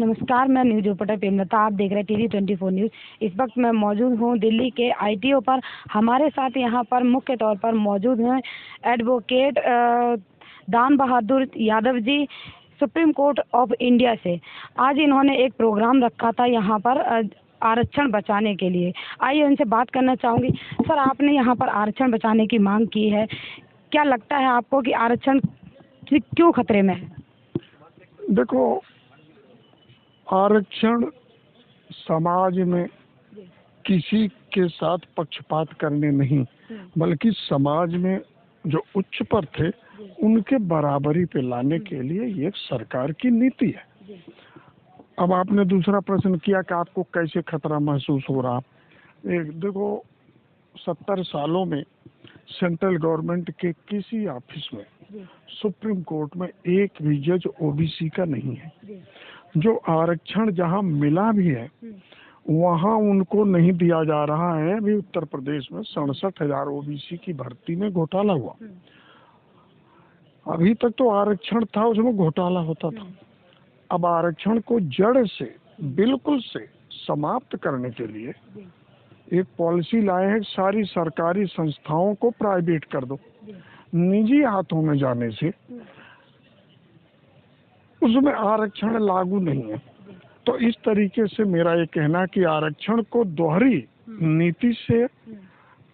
नमस्कार, मैं news reporter Premlata. आप देख रहे हैं टीवी 24 न्यूज़। इस वक्त मैं मौजूद हूं दिल्ली के आईटीओ पर। हमारे साथ यहां पर मुख्य तौर पर मौजूद हैं एडवोकेट दान Bahadur Yadav ji, supreme court of India से। आज इन्होंने एक प्रोग्राम रखा था यहां पर आरक्षण बचाने के लिए। आइए उनसे बात करना चाहूँगी। सर, आपने यहाँ पर आरक्षण बचाने की मांग की है, क्या लगता है आपको कि आरक्षण क्यों खतरे में है? देखो, आरक्षण समाज में किसी के साथ पक्षपात करने नहीं, बल्कि समाज में जो उच्च पर थे उनके बराबरी पे लाने के लिए ये सरकार की नीति है। अब आपने दूसरा प्रश्न किया कि आपको कैसे खतरा महसूस हो रहा। देखो, 70 सालों में सेंट्रल गवर्नमेंट के किसी ऑफिस में सुप्रीम कोर्ट में एक भी जज ओबीसी का नहीं है। जो आरक्षण जहां मिला भी है वहां उनको नहीं दिया जा रहा है। अभी उत्तर प्रदेश में 67,000 ओबीसी की भर्ती में घोटाला हुआ। अभी तक तो आरक्षण था, उसमें घोटाला होता था। अब आरक्षण को जड़ से बिल्कुल से समाप्त करने के लिए एक पॉलिसी लाए हैं, सारी सरकारी संस्थाओं को प्राइवेट कर दो। निजी हाथों में जाने से उसमें आरक्षण लागू नहीं है। तो इस तरीके से मेरा ये कहना कि आरक्षण को दोहरी नीति से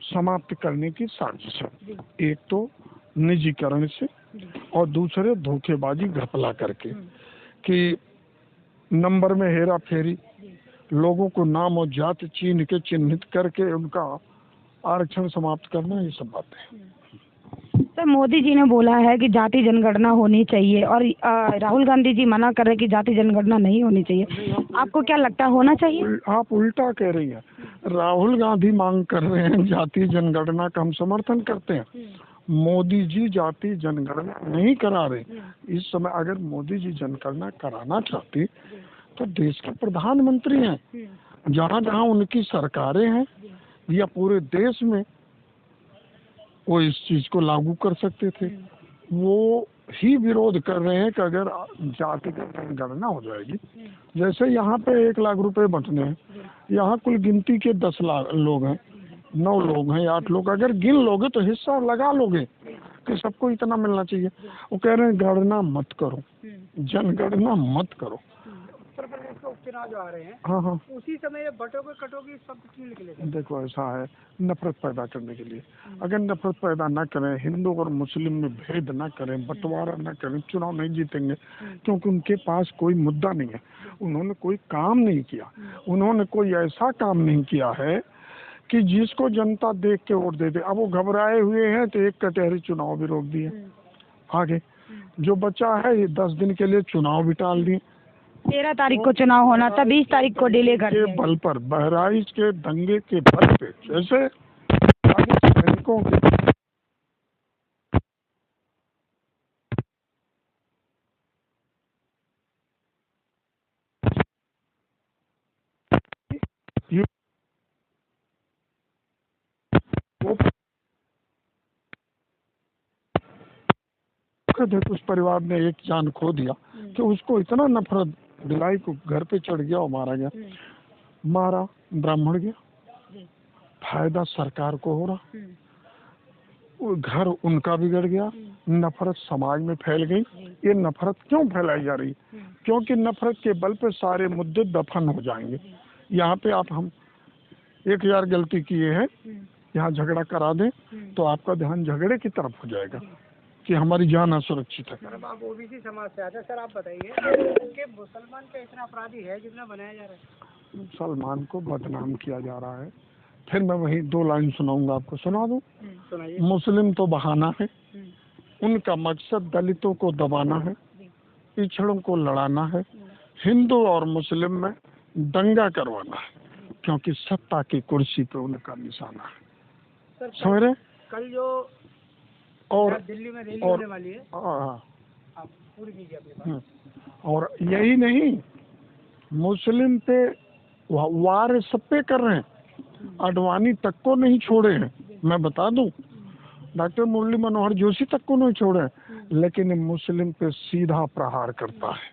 समाप्त करने की साजिश है। एक तो निजीकरण से और दूसरे धोखेबाजी घपला करके कि नंबर में हेरा फेरी, लोगों को नाम और जाति चीन के चिन्हित करके उनका आरक्षण समाप्त करना, ये सब बातें। सर, मोदी जी ने बोला है कि जाति जनगणना होनी चाहिए और राहुल गांधी जी मना कर रहे हैं कि जाति जनगणना नहीं होनी चाहिए। आपको क्या लगता है, होना चाहिए? आप उल्टा कह रही हैं। राहुल गांधी मांग कर रहे हैं जाति जनगणना का, हम समर्थन करते हैं। मोदी जी जाति जनगणना नहीं करा रहे। इस समय अगर मोदी जी जनगणना कराना चाहते तो देश के प्रधानमंत्री हैं, जहाँ जहाँ उनकी सरकारें हैं या पूरे देश में वो इस चीज को लागू कर सकते थे। वो ही विरोध कर रहे हैं कि अगर जातिगत जनगणना हो जाएगी, जैसे यहाँ पे 1 लाख रुपए बंटने हैं, यहाँ कुल गिनती के 10 लाख लोग हैं, 9 लोग हैं, 8 लोग, अगर गिन लोगे तो हिस्सा लगा लोगे कि सबको इतना मिलना चाहिए। वो कह रहे हैं गणना मत करो, जनगणना मत करो। उपचुनाव जो आ रहे हैं, हाँ, उसी समय बटोगे कटोगे शब्द क्यों निकले? देखो, ऐसा है, नफरत पैदा करने के लिए। अगर नफरत पैदा न करें, हिंदू और मुस्लिम में भेद न करें, बंटवारा न करें, चुनाव नहीं जीतेंगे। क्योंकि उनके पास कोई मुद्दा नहीं है, उन्होंने कोई काम नहीं किया, उन्होंने कोई ऐसा काम नहीं किया है कि जिसको जनता देख के वोट दे दे। अब वो घबराए हुए हैं तो एक कचहरी चुनाव भी रोक दिए। आगे जो बचा है ये 10 दिन के लिए चुनाव भी टाल दिए। 13 तारीख को चुनाव होना था, 20 तारीख को डिले कर दिया। बल पर, बहराइच के दंगे के बल पे, जैसे सैनिकों के उस परिवार ने एक जान खो दिया कि उसको इतना नफरत दिलाई को घर पे चढ़ गया और मारा गया। मारा, ब्राह्मण गया, फायदा सरकार को हो रहा, वो घर उनका बिगड़ गया, नफरत समाज में फैल गई। ये नफरत क्यों फैलाई जा रही? क्योंकि नफरत के बल पे सारे मुद्दे दफन हो जाएंगे। यहाँ पे आप हम 1000 गलती किए हैं, यहाँ झगड़ा करा दें तो आपका ध्यान झगड़े की तरफ हो जाएगा कि हमारी जान असुरक्षित है। सर, आप ओबीसी समाज से आते हैं, सर आप बताइए कि मुसलमान का इतना अपराधी है जितना बनाया जा रहा है? मुसलमान को बदनाम किया जा रहा है। फिर मैं वही 2 लाइन सुनाऊंगा, आपको सुना दूं। सुनाइए। मुस्लिम तो बहाना है, उनका मकसद दलितों को दबाना है, पिछड़ों को लड़ाना है, हिंदू और मुस्लिम में दंगा करवाना है, क्योंकि सत्ता की कुर्सी पे उनका निशाना है। समझ रहे? कल जो और दिल्ली में रैली होने वाली है, हाँ, आप पूरी कीजिए अपनी बात। और यही नहीं, मुस्लिम पे वार सब पे कर रहे हैं, आडवाणी तक को नहीं छोड़े हैं। मैं बता दूं, डॉक्टर मुरली मनोहर जोशी तक को नहीं छोड़े हैं, लेकिन मुस्लिम पे सीधा प्रहार करता है।